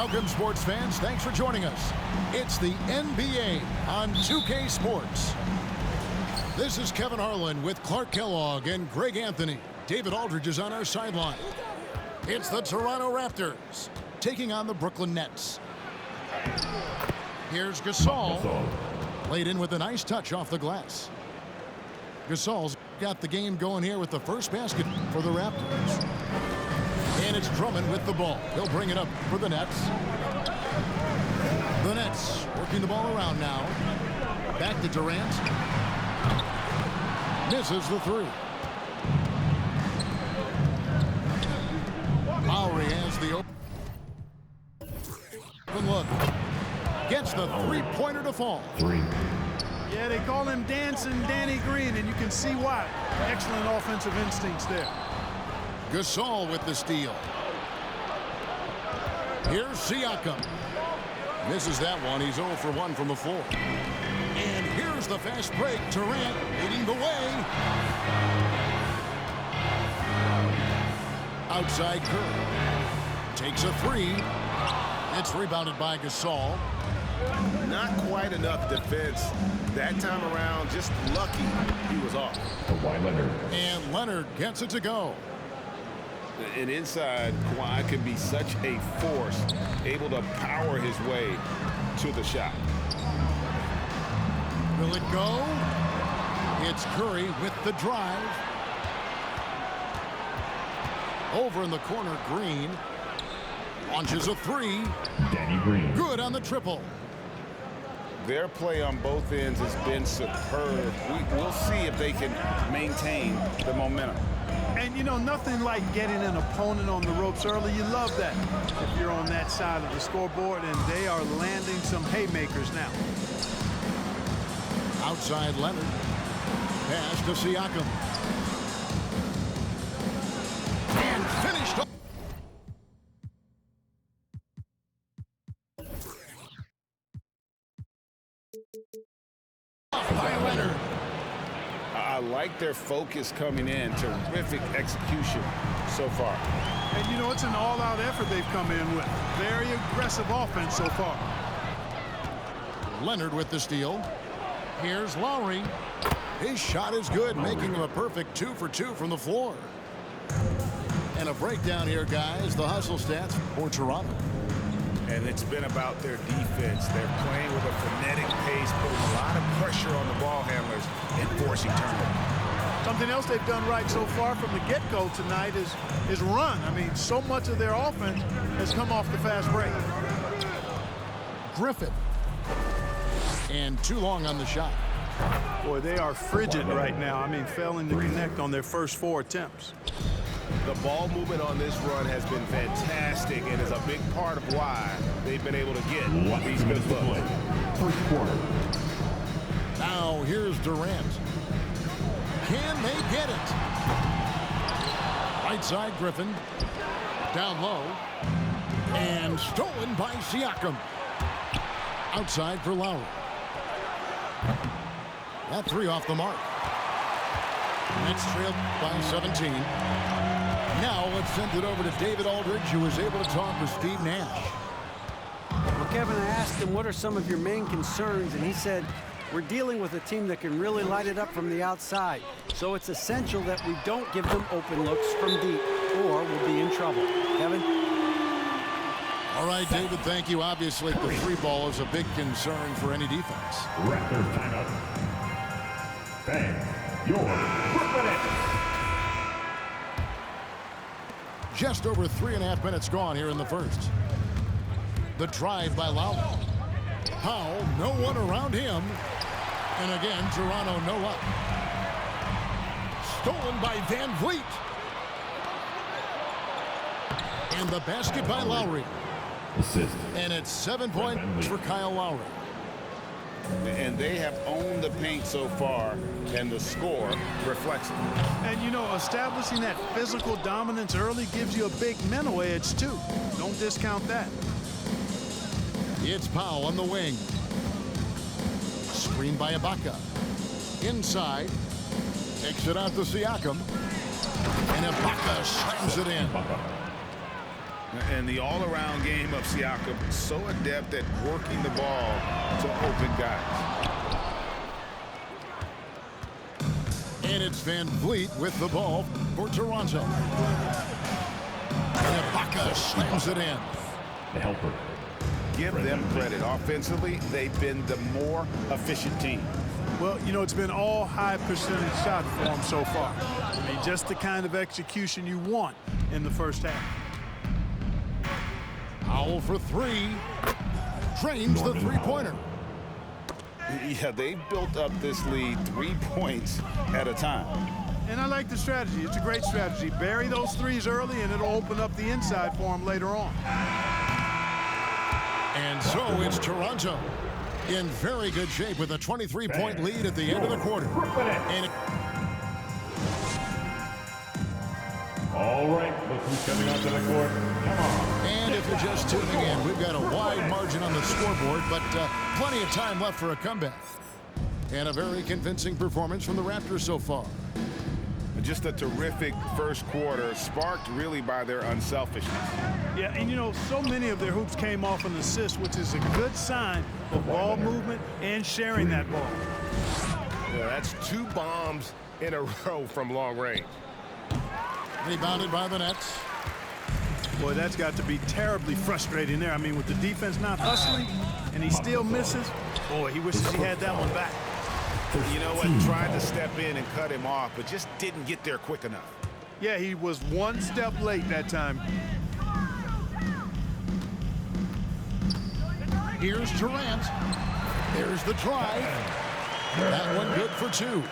Welcome, sports fans. Thanks for joining us. It's the NBA on 2K Sports. This is Kevin Harlan with Clark Kellogg and Greg Anthony. David Aldridge is on our sideline. It's the Toronto Raptors taking on the Brooklyn Nets. Here's Gasol. Laid in with a nice touch off the glass. Gasol's got the game going here with the first basket for the Raptors. And it's Drummond with the ball. He'll bring it up for the Nets. The Nets working the ball around now. Back to Durant. Misses the three. Lowry has the open look. Gets the three-pointer to fall. Yeah, they call him Dancing Danny Green, and you can see why. Excellent offensive instincts there. Gasol with the steal. Here's Siakam. Misses that one. He's 0 for 1 from the floor. And here's the fast break. Durant leading the way. Outside Curry. Takes a three. It's rebounded by Gasol. Not quite enough defense that time around. Just lucky he was off. And Leonard gets it to go. And inside, Kawhi can be such a force, able to power his way to the shot. Will it go? It's Curry with the drive. Over in the corner, Green. Launches a three. Danny Green. Good on the triple. Their play on both ends has been superb. We'll see if they can maintain the momentum. And, you know, nothing like getting an opponent on the ropes early. You love that if you're on that side of the scoreboard, and they are landing some haymakers now. Outside Leonard. Pass to Siakam. And finished up. By Leonard. I like their focus coming in. Terrific execution so far. And, you know, it's an all-out effort they've come in with. Very aggressive offense so far. Leonard with the steal. Here's Lowry. His shot is good, making him a perfect 2 for 2 from the floor. And a breakdown here, guys. The hustle stats for Toronto. And it's been about their defense. They're playing with a frenetic pace, putting a lot of pressure on the ball handlers and forcing turnovers. Something else they've done right so far from the get-go tonight is run. I mean, so much of their offense has come off the fast break. Griffin. And too long on the shot. Boy, they are frigid right now. I mean, failing to connect on their first 4 attempts. The ball movement on this run has been fantastic and is a big part of why they've been able to get these good looks. First quarter. Now here's Durant. Can they get it? Right side Griffin. Down low. And stolen by Siakam. Outside for Lowry. That three off the mark. Nets trailed by 17. Now let's send it over to David Aldridge, who was able to talk with Steve Nash. Well, Kevin, I asked him, what are some of your main concerns? And he said, we're dealing with a team that can really light it up from the outside. So it's essential that we don't give them open looks from deep, or we'll be in trouble. Kevin? All right, David, thank you. Obviously, the three ball is a big concern for any defense. Raptors timeout. Bang. Your Brooklyn Nets. Just over 3.5 minutes gone here in the first. The drive by Lowry. Powell, no one around him. And again, Toronto no up. Stolen by Van Vliet. And the basket by Lowry. Assist. And it's 7 points for Kyle Lowry. And they have owned the paint so far, and the score reflects it. And, you know, establishing that physical dominance early gives you a big mental edge, too. Don't discount that. It's Powell on the wing. Screen by Ibaka. Inside. Takes it out to Siakam. And Ibaka slams it in. And the all-around game of Siakam, so adept at working the ball to open guys. And it's Van Vliet with the ball for Toronto. And Ibaka slams it in. The helper. Give them credit. Offensively, they've been the more efficient team. Well, you know, it's been all high percentage shots for them so far. I mean, just the kind of execution you want in the first half. Powell for three. Drains the three-pointer. Yeah, they built up this lead 3 points at a time. And I like the strategy. It's a great strategy. Bury those threes early, and it'll open up the inside for them later on. And so it's Toronto in very good shape with a 23-point lead at the end of the quarter. And All right, look who's coming onto the court. Come on. And if you're just tuning in, we've got a wide margin on the scoreboard, but plenty of time left for a comeback. And a very convincing performance from the Raptors so far. Just a terrific first quarter, sparked really by their unselfishness. Yeah, and you know, so many of their hoops came off an assist, which is a good sign of ball movement and sharing that ball. Yeah, that's 2 bombs in a row from long range. Rebounded by the Nets. Boy, that's got to be terribly frustrating there. I mean, with the defense not hustling and he still misses, boy, he wishes he had that one back. You know what? Tried to step in and cut him off, but just didn't get there quick enough. Yeah, he was one step late that time. Here's Durant. There's the drive. That one good for 2.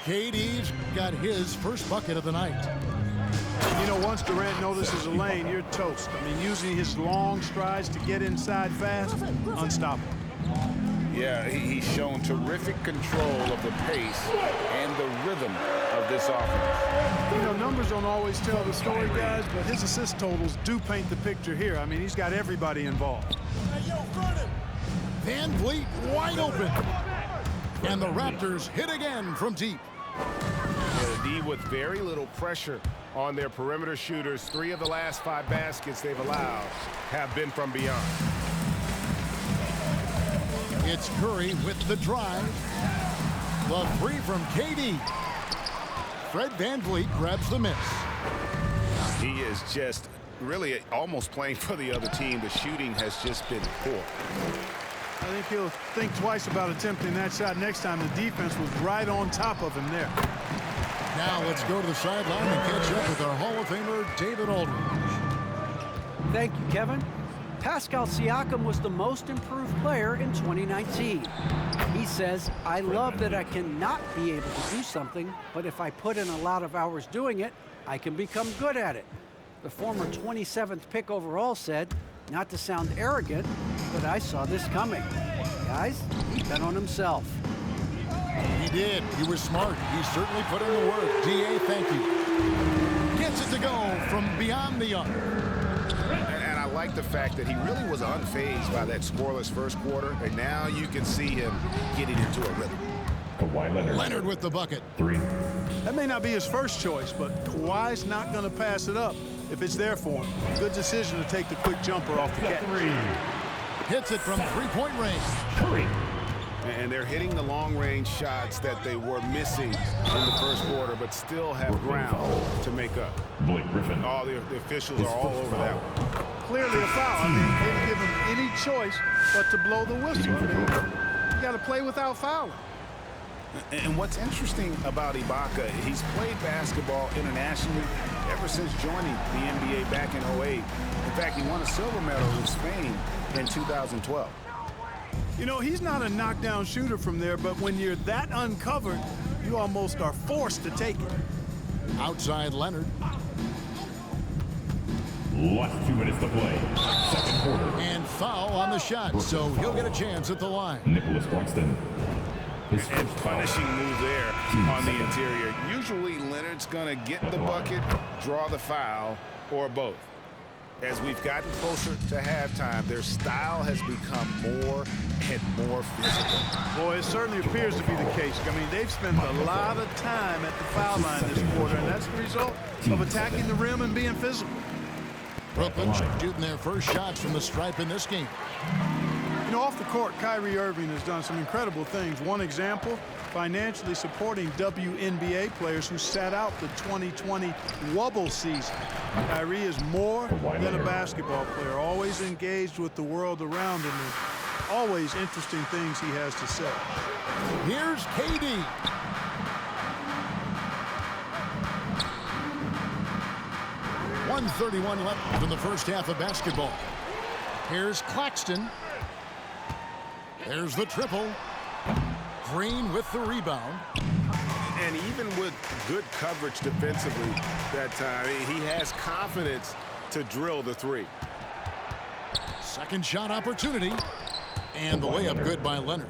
KD's got his first bucket of the night. And you know, once Durant notices a lane, you're toast. I mean, using his long strides to get inside fast, unstoppable. Yeah, he's shown terrific control of the pace and the rhythm of this offense. You know, numbers don't always tell the story, guys, but his assist totals do paint the picture here. I mean, he's got everybody involved. Van Vliet wide open. And the Raptors hit again from deep. Yeah, the D with very little pressure on their perimeter shooters. 3 of the last 5 baskets they've allowed have been from beyond. It's Curry with the drive. The 3 from KD. Fred Van Vliet grabs the miss. He is just really almost playing for the other team. The shooting has just been poor. I think he'll think twice about attempting that shot next time. The defense was right on top of him there. Now let's go to the sideline and catch up with our Hall of Famer, David Aldridge. Thank you, Kevin. Pascal Siakam was the most improved player in 2019. He says, I love that I cannot be able to do something, but if I put in a lot of hours doing it, I can become good at it. The former 27th pick overall said, not to sound arrogant, but I saw this coming. Guys, he bet on himself. He did. He was smart. He certainly put in the work. DA, thank you. Gets it to go from beyond the arc. And I like the fact that he really was unfazed by that scoreless first quarter, and now you can see him getting into a rhythm. Kawhi Leonard. Leonard with the bucket. 3. That may not be his first choice, but Kawhi's not going to pass it up if it's there for him. Good decision to take the quick jumper off the catch. 3. Hits it from three-point range. Curry. And they're hitting the long-range shots that they were missing in the first quarter, but still have ground to make up. Blake Griffin. All the officials are all over that one. Clearly a foul. I mean, they didn't give him any choice but to blow the whistle. I mean, you got to play without fouling. And what's interesting about Ibaka, he's played basketball internationally ever since joining the NBA back in '08. In fact, he won a silver medal in Spain in 2012. You know, he's not a knockdown shooter from there, but when you're that uncovered, you almost are forced to take it. Outside Leonard. Last 2 minutes to play. Second quarter. And foul on the shot, so he'll get a chance at the line. Nicholas Claxton. His And first foul. punishing move there on the interior. Usually Leonard's going to get the bucket, draw the foul, or both. As we've gotten closer to halftime, their style has become more and more physical. Boy, it certainly appears to be the case. I mean, they've spent a lot of time at the foul line this quarter, and that's the result of attacking the rim and being physical. Brooklyn shooting their first shots from the stripe in this game. You know, off the court, Kyrie Irving has done some incredible things. One example, financially supporting WNBA players who sat out the 2020 Wubble season. Kyrie is more than a basketball player, always engaged with the world around him, and always interesting things he has to say. Here's KD. .131 left in the first half of basketball. Here's Claxton. There's the triple. Green with the rebound. And even with good coverage defensively that time, he has confidence to drill the three. Second shot opportunity. And the layup good by Leonard.